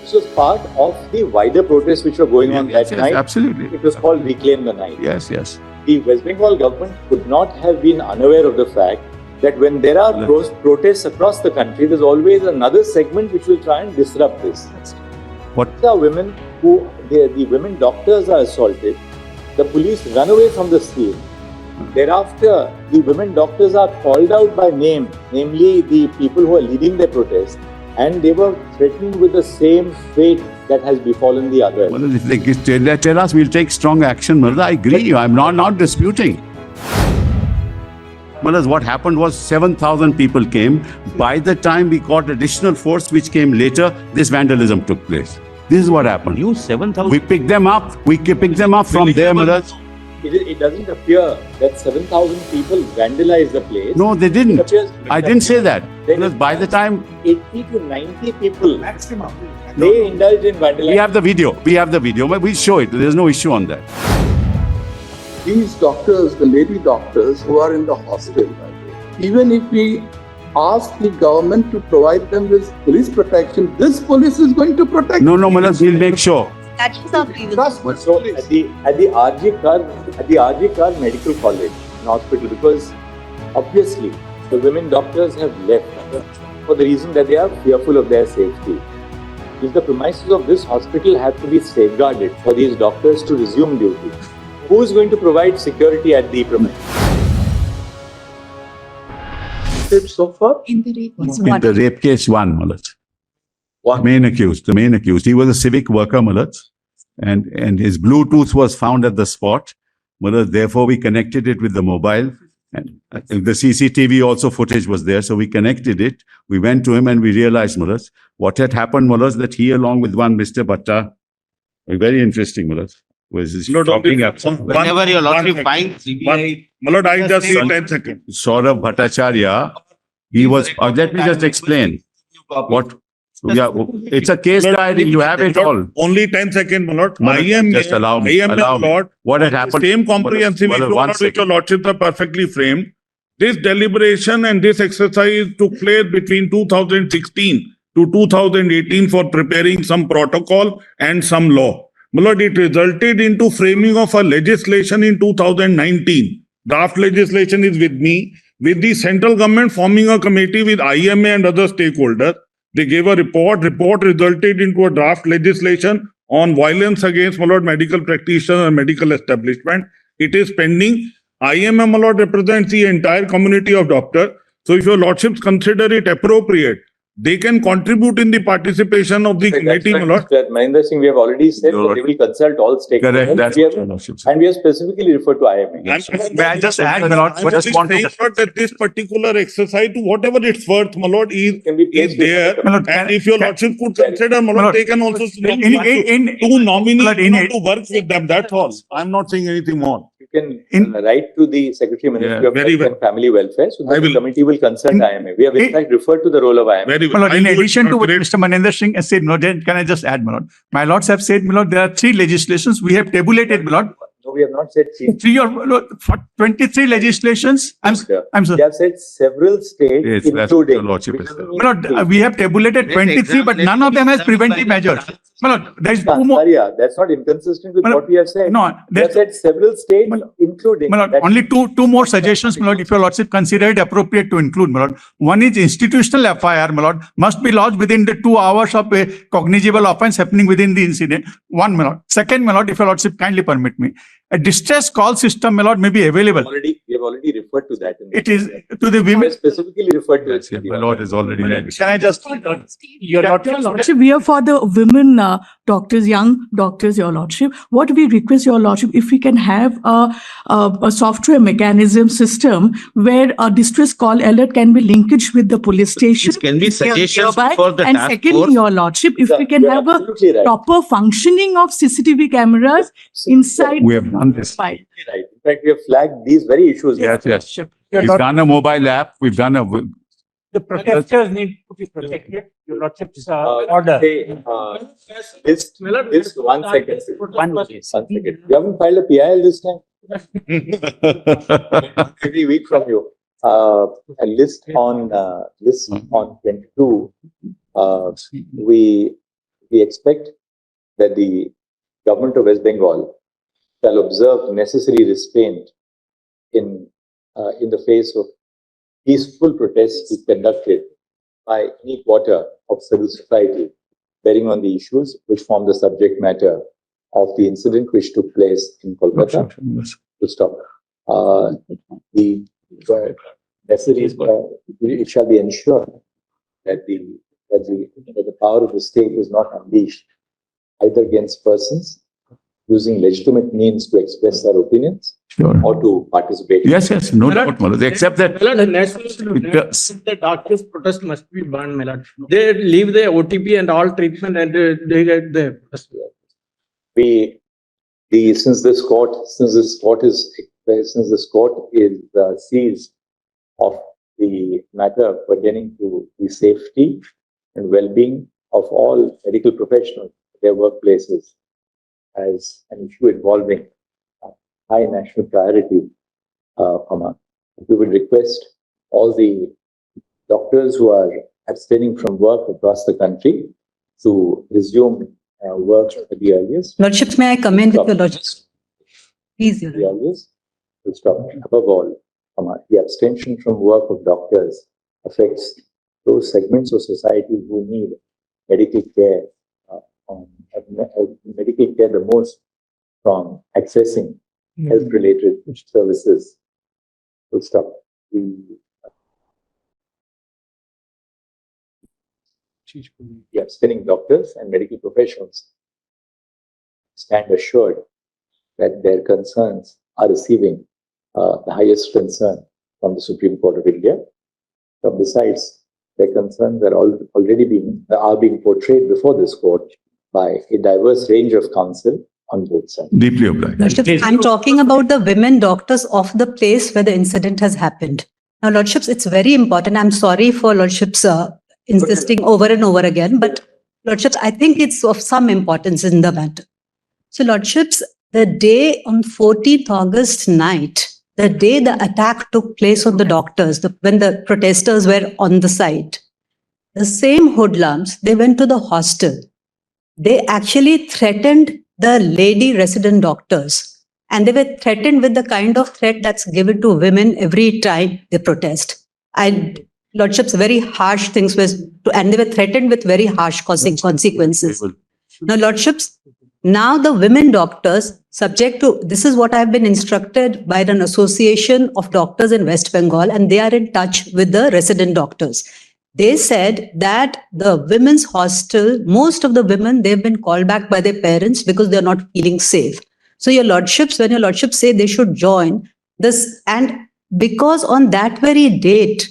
This was part of the wider protests which were going on that night. Absolutely. It was called Reclaim the Night. Yes, yes. The West Bengal government could not have been unaware of the fact that when there are protests across the country, there's always another segment which will try and disrupt this. What? The women the women doctors are assaulted, the police run away from the scene. Thereafter, the women doctors are called out by name, namely the people who are leading the protest, and they were threatened with the same fate that has befallen the others. Well, if they tell us we'll take strong action, Mother, I agree. I'm not disputing. Well, what happened was 7,000 people came. By the time we got additional force which came later, this vandalism took place. This is what happened. You 7,000? We picked them up. We picked them up from there, Mother. It doesn't appear that 7,000 people vandalized the place. No, they didn't. I didn't say that. Because by the time 80 to 90 people maximum, they indulged in vandalism. we have the video, but we'll show it. There's no issue on that. These doctors, the lady doctors who are in the hospital, even if we ask the government to provide them with police protection, this police is going to protect. No, Mother, we'll make sure. That is our previous. So at the RG Kar Medical College and Hospital, because obviously the women doctors have left for the reason that they are fearful of their safety. If the premises of this hospital have to be safeguarded for these doctors to resume duty, who is going to provide security at the premises? So far? In the rape case, In the rape case, one, Malaj. The main accused. He was a civic worker, Malaj, and his Bluetooth was found at the spot. Malaj, therefore, we connected it with the mobile. And the CCTV also footage was there, so we connected it. We went to him and we realized, Malaj, what had happened, Malaj, that he along with one Mr. Bhatta, very interesting, Malaj, was talking up. Whenever your lordship finds CBI... Malad, I just need 10 seconds. Saurabh Bhattacharya, he was, let me just explain. What? Yeah, it's a case diary. You have it all. Only 10 seconds, Malad. Just allow me. Lord, what had happened? Same comprehensive which your lordships are perfectly framed. This deliberation and this exercise took place between 2016 to 2018 for preparing some protocol and some law. Malad, it resulted into framing of a legislation in 2019. Draft legislation is with me, with the central government forming a committee with IMA and other stakeholders. They gave a report. Report resulted into a draft legislation on violence against, my lord, medical practitioners and medical establishment. It is pending. IMA, my lord, represents the entire community of doctors. So if your lordships consider it appropriate, they can contribute in the participation of the committee, my lord. Mahendra Singh, we have already said that they will consult all stakeholders. Correct. And we have specifically referred to IMA. May I just add, my lord? That this particular exercise, to whatever it's worth, my lord, is there. And if your lordship could consider, my lord, they can also two nominees to work with them. That's all. I'm not saying anything more. You can write to the Secretary Ministry of Health and Family Welfare, so that the committee will consult IMA. We have in fact referred to the role of IMA. In addition to what Mr. Mahendra Singh has said, can I just add, my lord? My lords have said, my lord, there are 3 legislations we have tabulated, my lord. No, we have not said 3 or 23 legislations. I'm sorry. We have said several states, including. My lord, we have tabulated 23, but none of them has preventive measures. My lord, there is 2 more. That's not inconsistent with what we have said. No, we have said several states, including. My lord, only two more suggestions, my lord, if your lordship consider it appropriate to include, my lord. One is institutional FIR, my lord, must be lodged within the 2 hours of a cognizable offence happening within the incident. One, my lord. Second, my lord, if your lordship kindly permit me, a distress call system, my lord, may be available. We have already referred to that. It is to the women. Specifically referred to it. My lord is already ready. Can I just? Your lordship, we are for the women doctors, young doctors, your lordship. What we request, your lordship, if we can have a software mechanism system where a distress call alert can be linkaged with the police station. This can be suggestions hereby. for the And task second, force. your lordship, if we can have a proper functioning of CCTV cameras inside. We have done this. Right. In fact, we have flagged these very issues. Yes. We've done a mobile app. We've done a. The protesters need to be protected. Your lordship's order. This 1 second. 1 second. You haven't filed a PIL this time? Every week from you. A list on 22. We we expect that the government of West Bengal shall observe necessary restraint in the face of peaceful protests conducted by any quarter of civil society bearing on the issues which form the subject matter of the incident which took place in Kolkata. To stop. The necessary, it shall be ensured that the power of the state is not unleashed either against persons using legitimate means to express their opinions or to participate. Yes, yes, no doubt, Malad. Except that The doctors' protest must be banned, my lord. They leave the OTP and all treatment and they get the protest. Since this court is seized of the matter pertaining to the safety and well-being of all medical professionals at their workplaces as an issue involving high national priority, we would request all the doctors who are abstaining from work across the country to resume work at the earliest. Lordships, may I come in with your lordships? Please, Your The earliest to stop. Above all, the abstention from work of doctors affects those segments of society who need medical care, medical care the most from accessing health-related services. To stop. The abstaining doctors and medical professionals stand assured that their concerns are receiving the highest concern from the Supreme Court of India. But besides, their concerns are already being portrayed before this court by a diverse range of counsel on both sides. deeply obliged. Lordships, I'm talking about the women doctors of the place where the incident has happened. Now, Lordships, it's very important. I'm sorry for Lordships insisting over and over again, but Lordships, I think it's of some importance in the matter. So, Lordships, the day on 14th August night, the day the attack took place on the doctors, when the protesters were on the site, the same hoodlums, they went to the hostel. They actually threatened the lady resident doctors. And they were threatened with the kind of threat that's given to women every time they protest. Lordships, very harsh things and they were threatened with very harsh consequences. Now, Lordships, now the women doctors, subject to, this is what I've been instructed by an association of doctors in West Bengal, and they are in touch with the resident doctors. They said that the women's hostel, most of the women, they've been called back by their parents because they're not feeling safe. So your lordships, when your lordships say they should join this, and because on that very date,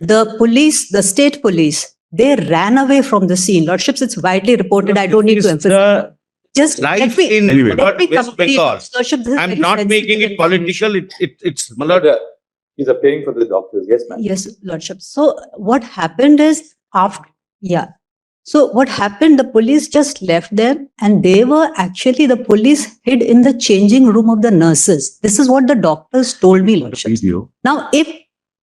the police, the state police, they ran away from the scene. Lordships, it's widely reported. I don't need to emphasize. Just Life in West Bengal. Lordships, I'm not making it political. It's He's appearing for the doctors. Yes, ma'am. Yes, Lordship. So what happened is So what happened, the police just left them and the police hid in the changing room of the nurses. This is what the doctors told me, Lordship. Now, if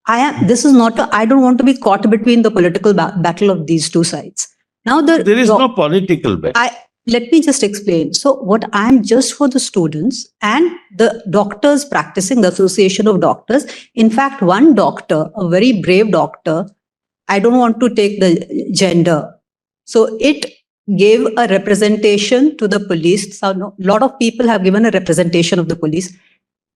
I don't want to be caught between the political battle of these two sides. Now, there is no political battle. Let me just explain. So what I'm just for the students and the doctors practicing, the Association of Doctors. In fact, one doctor, a very brave doctor, I don't want to take the gender. So it gave a representation to the police. So a lot of people have given a representation of the police.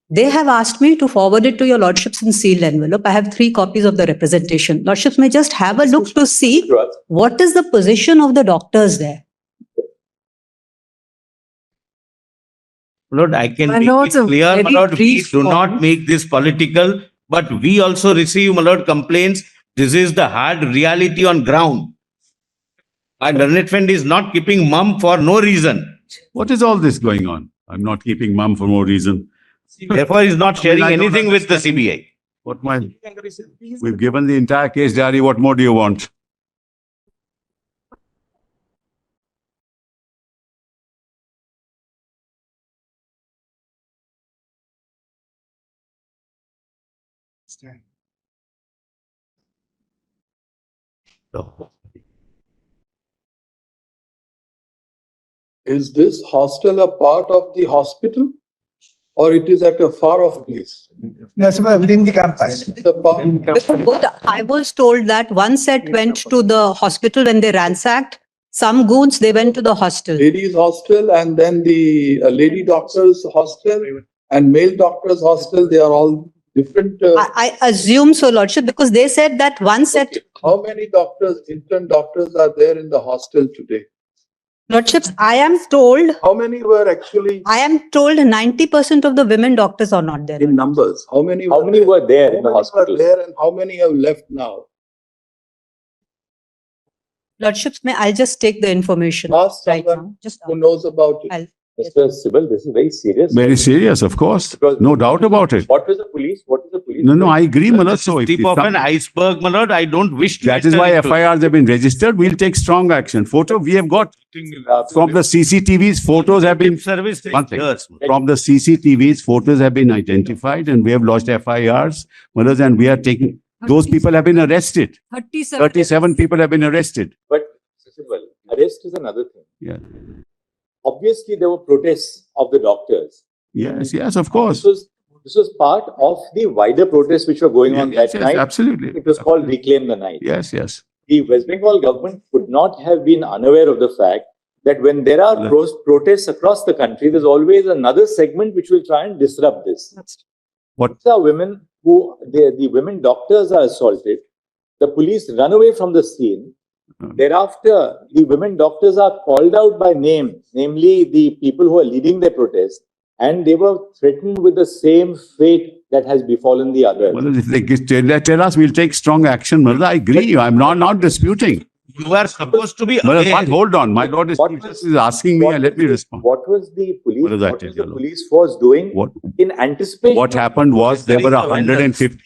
They have asked me to forward it to your lordships in sealed envelope. I have 3 copies of the representation. Lordships may just have a look to see what is the position of the doctors there. Lord, I can make it clear, my lord, please do not make this political, but we also receive, my lord, complaints. This is the hard reality on ground. Our learned friend is not keeping mum for no reason. What is all this going on? I'm not keeping mum for no reason. Therefore, he is not sharing anything with the CBI. We've given the entire case diary. What more do you want? No. Is this hostel a part of the hospital? Or it is at a far off place? Yes, within the campus. The part- But I was told that one set went to the hospital when they ransacked. Some goons, they went to the hostel. ladies hostel and then the lady doctors hostel and male doctors hostel, they are all different. I assume so, Lordship, because they said that one set, How many doctors, intern doctors are there in the hostel today? Lordships, I am told How many were actually 90% of the women doctors are not there. in numbers? How many? How many were there in the How many were hospital? there and how many have left now? Lordships, may I'll just take the information Ask right someone now. Just who knows about it. I'll- Mr. Sibal, this is very serious. Very serious, of course. Because- No doubt about it. What was the police? What is the police? No, I agree, my lord. So if Tip of an iceberg, my lord, I don't wish to. that is enter why into it. FIRs have been registered. We'll take strong action. Photo, we have got from the CCTVs, photos have been, Service one thing. years. from the CCTVs, photos have been identified and we have lodged FIRs. Mothers, and we are taking, those people have been arrested. 37 people have been arrested. But Mr. Sibal, arrest is another thing. Yeah. Obviously, there were protests of the doctors. Yes, yes, of course. This was part of the wider protests which were going on Yes, that yes, night. absolutely. It was called Reclaim the Night. Yes, yes. The West Bengal government could not have been unaware of the fact that when there are protests across the country, there's always another segment which will try and disrupt this. What- These are women the women doctors are assaulted. The police run away from the scene. Thereafter, the women doctors are called out by name, namely the people who are leading the protest, and they were threatened with the same fate that has befallen the others. Well, if they tell us, we'll take strong action. Mother, I agree. I'm not disputing. You are supposed to be Mother, aware. hold on. My lord is, is asking me and let me respond. What was the police? What does that What was tell the you? police force doing What, in anticipation? what happened was there were 150.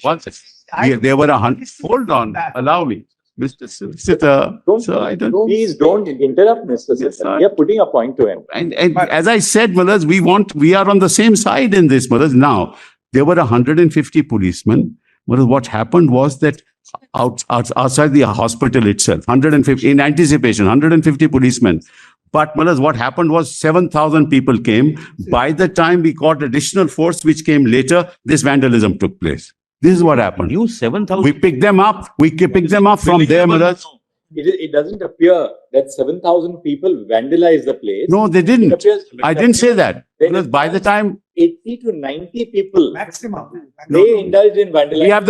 There were 100. Hold on. Allow me. Mr. Sitter. Sir, I don't. Please don't interrupt, Mr. Yes, Sir. sir. We are putting a point to him. And as I said, mothers, we are on the same side in this, mothers. Now, there were 150 policemen. Mothers, what happened was that outside the hospital itself, 150, in anticipation, 150 policemen. But mothers, what happened was 7,000 people came. By the time we got additional force, which came later, this vandalism took place. This is what happened. You 7,000. We picked them up. We picked them up from there, mothers. It doesn't appear that 7,000 people vandalized the place. No, they It didn't. appears- I didn't say that. Then Because by the time 80 to 90 people, Maximum. they indulged in vandalism. we have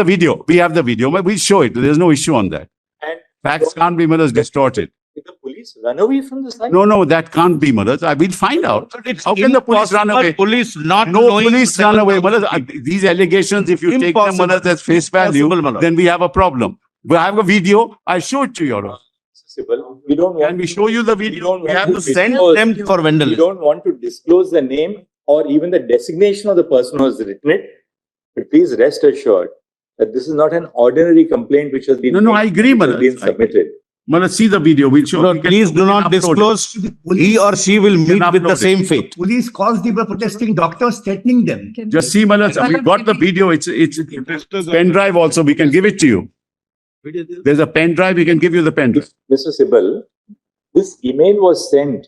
the video, but we'll show it. There's no issue on that. And Facts can't be, mothers, distorted. did the police run away from the site? No, that can't be, mothers. We'll find out. How can the police run away? Police not No knowing police run away. Mothers, these allegations, if you take them, Impossible. mothers, as face value, Impossible, my lord. then we have a problem. We have a video. I'll show it to you, Your Honor. Sibal, we don't want Can we show you the video? We have to Send disclose- them for We vandalism. don't want to disclose the name or even the designation of the person who has written it. But please rest assured that this is not an ordinary complaint which has been. No, I agree, which has Manoj. been submitted. Mothers, see the video. We'll show. No, we can- please do we not can upload it. disclose. He or she will meet with upload the it. same fate. Police caused the protesting doctors, threatening them. Just see, mothers, we've got the video. It's pen drive also. We can give it to you. There's a pen drive. We can give you the pen drive. Mr. Sibal, this email was sent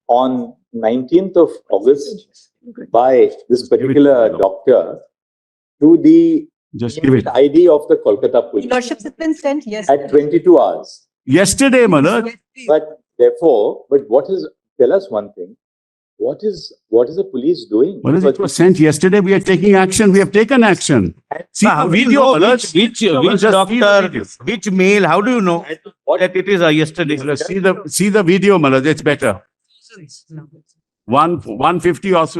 on 19th of August by this particular doctor to the Just give it. ID of the Kolkata police Lordships, it's been sent, yes. at 22 hours. Yesterday, mother. But tell us one thing. What is the police doing? Mother, it was sent yesterday. We are taking action. We have taken action. See the We video, know mother. which Just see the doctor, video. which mail, how do you know that it is yesterday? See the video, mother. It's better. 150 police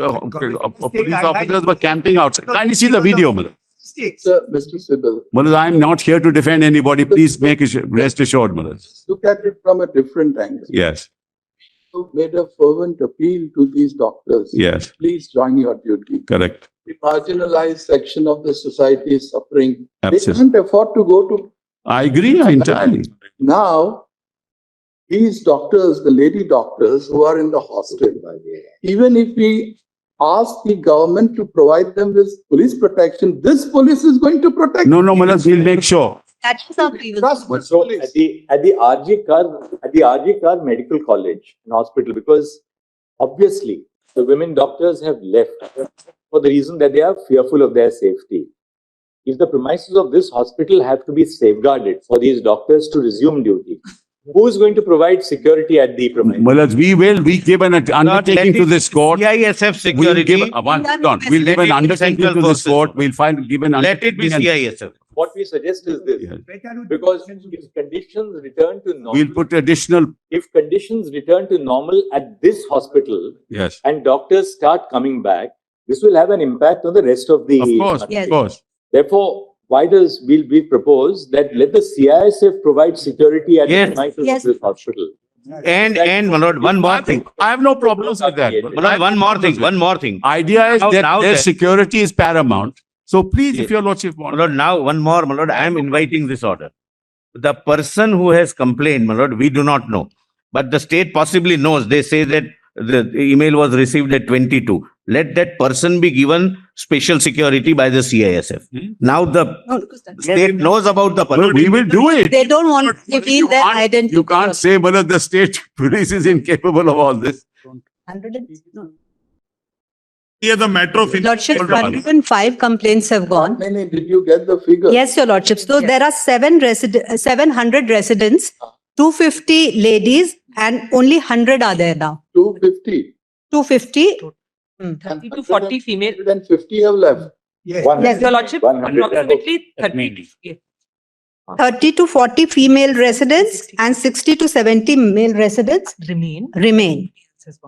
officers were camping outside. Kindly see the video, mother. Sir, Mr. Sibal, Mother, I am not here to defend anybody. Please rest assured, mother. look at it from a different angle. Yes, You made a fervent appeal to these doctors. yes, Please join your duty. correct. The marginalized section of the society is suffering. They Absolutely. can't afford to go to. I agree entirely. Now, these doctors, the lady doctors who are in the hostel, even if we ask the government to provide them with police protection, this police is going to protect. No, mother, we'll make sure. That is our previous. Trust this So police. at the RG Kar Medical College and Hospital, because Obviously, the women doctors have left for the reason that they are fearful of their safety. If the premises of this hospital have to be safeguarded for these doctors to resume duty, who is going to provide security at the premises? Malaj, we give an undertaking to this court. CISF We'll give, security. we'll give Let an it be undertaking central to this forces. court. We'll give an Let it be undertaking and CISF. What we suggest is this, Yes. because if conditions return to normal, we'll put additional, if conditions return to normal at this hospital yes, and doctors start coming back, this will have an impact on the rest of the of course, country. of course. Therefore, why does we propose that let the CISF provide security at Yes. the premises Yes. of this hospital? And my lord, one more thing. I have no problems with that. My My lord, one more thing. Idea is that Now their that- security is paramount. So please, Yes. if your lordship My wants. lord, now one more, my lord, I am inviting this order. The person who has complained, my lord, we do not know. But the state possibly knows. They say that the email was received at 22. Let that person be given special security by the CISF. Now the No, because that's- state knows about the Well, person. we will do it. They don't want to reveal their identity. You can't say, Malaj, the state police is incapable of all this. 100 and- no. Here the matter of. Lordship, 105 complaints have gone. Many, did you get the figure? Yes, your lordship. So there are 700 residents, 250 ladies, and only 100 are there now. 250. 250. 30 to 40 female. 150 have left. Yes. Yes, Your Lordship, 100 approximately 30. Yeah. 30 to 40 female residents and 60 to 70 male residents remain.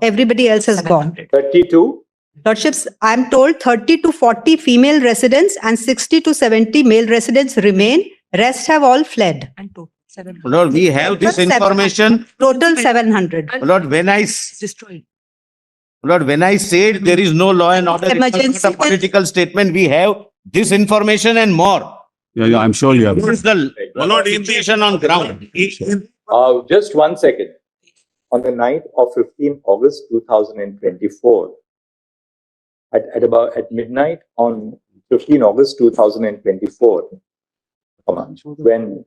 Everybody else has gone. 32. Lordships, I'm told 30 to 40 female residents and 60 to 70 male residents remain. Rest have all fled. And total 700. My lord, we have this But 700. information. Total 700. My lord, when I Destroyed. Lord, when I said there is no law and order, it's not Emergency. a political statement. We have this information and more. Yeah, I'm sure you have. This is the My lord, in the- situation on ground. Just 1 second. On the night of 15 August 2024, at midnight on 15 August 2024, when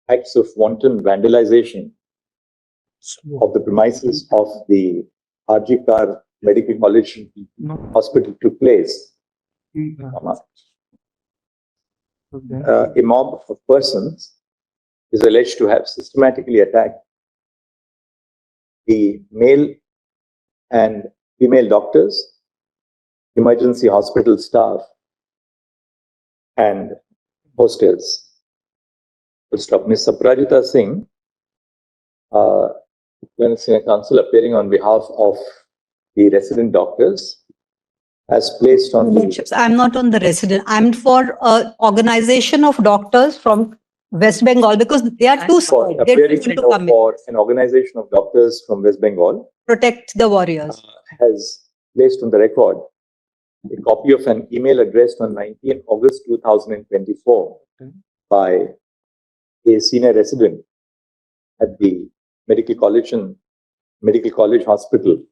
acts of wanton vandalization of the premises of the RG Kar Medical College Hospital took place, a mob of persons is alleged to have systematically attacked the male and female doctors, emergency hospital staff, and hostels. Full stop. Ms. Saprajita Singh, when Senior Counsel appearing on behalf of the resident doctors, has placed on the Lordships, I'm not on the resident. I'm for organization of doctors from West Bengal because they are too for scared. They appearing don't want to come in. for an organization of doctors from West Bengal Protect the warriors. has placed on the record a copy of an email addressed on 19 August 2024 by a senior resident at the Medical College Hospital,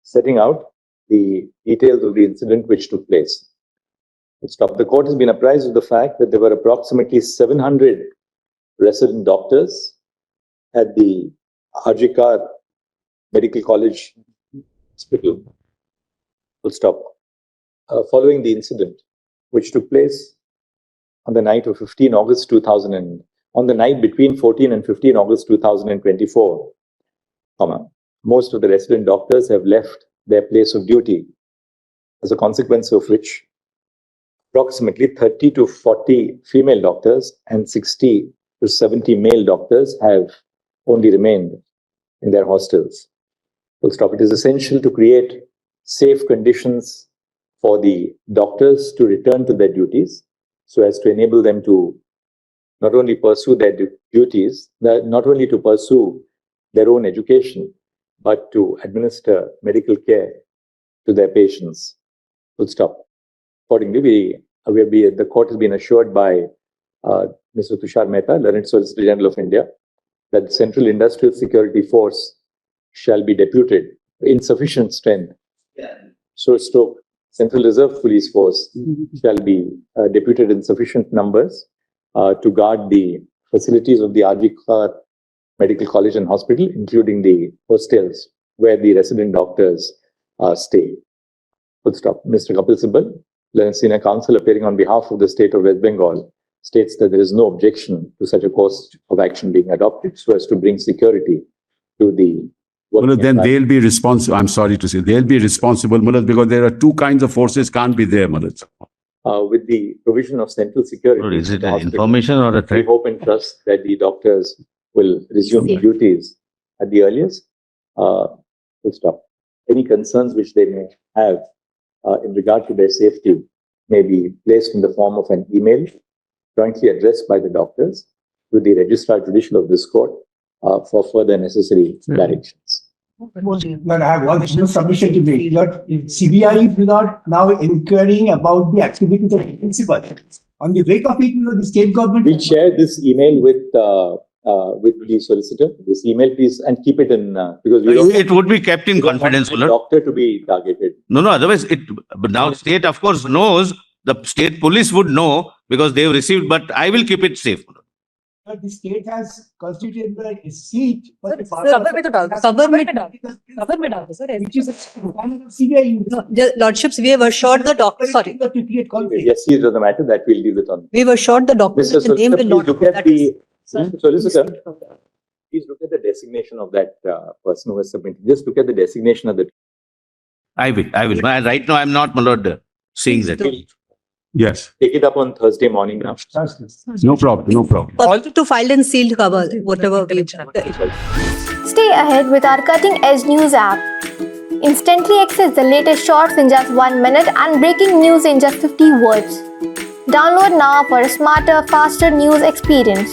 setting out the details of the incident which took place. Stop. The court has been apprised of the fact that there were approximately 700 resident doctors at the RG Kar Medical College Hospital. Full stop. Following the incident, which took place on the night of 15 August 2000 and on the night between 14 and 15 August 2024, most of the resident doctors have left their place of duty, as a consequence of which approximately 30 to 40 female doctors and 60 to 70 male doctors have only remained in their hostels. Full stop. It is essential to create safe conditions for the doctors to return to their duties so as to enable them to not only pursue their duties, not only to pursue their own education, but to administer medical care to their patients. Full stop. Accordingly, the court has been assured by Mr. Tushar Mehta, Learned Solicitor General of India, that the Central Industrial Security Force shall be deputed in sufficient strength. So, Central Reserve Police Force shall be deputed in sufficient numbers to guard the facilities of the RG Kar medical college and hospital, including the hostels where the resident doctors stay. Full stop. Mr. Kapil Sibal, Learned Senior Counsel appearing on behalf of the state of West Bengal, states that there is no objection to such a course of action being adopted so as to bring security to the Well, then they'll be responsible. I'm sorry to say, they'll be responsible, Mulad, because there are two kinds of forces can't be there, Mulad. with the provision of central security. Lord, is it in the an hospital. information or a We threat? hope and trust that the doctors will resume duties at the earliest. Full stop. Any concerns which they may have in regard to their safety may be placed in the form of an email jointly addressed by the doctors to the Registrar Judicial of this court for further necessary directions. But I have one additional submission to make. That CBI is not now inquiring about the activities of the principal. On the wake of it, the state government. We'll share this email with the solicitor. This email, please, and keep it in because we don't. It would be kept in we don't want confidence, the Mulad. doctor to be targeted. No, otherwise but now state of course knows, the state police would know because they've received, but I will keep it safe. But the state has constituted a seat. For the Cover में तो डाल दो, cover में डाल दो, cover में डाल दो, sir. which is a requirement of CBI. No, the lordships, we have assured the doctor, sorry, To create conflict. Yes, see the matter that we'll deal with on. we have assured the doctor Mr. that the name Solicitor, will please not. look at that the, is- Mr. Solicitor, please look at the designation of that person who has submitted. Just look at the designation of the. I will. Right now, I'm not, Mulad, seeing that. We'll Yes, take it up on Thursday morning now. no problem. To file and sealed cover, whatever we. Stay ahead with our cutting-edge news app. Instantly access the latest shorts in just 1 minute and breaking news in just 50 words. Download now for a smarter, faster news experience.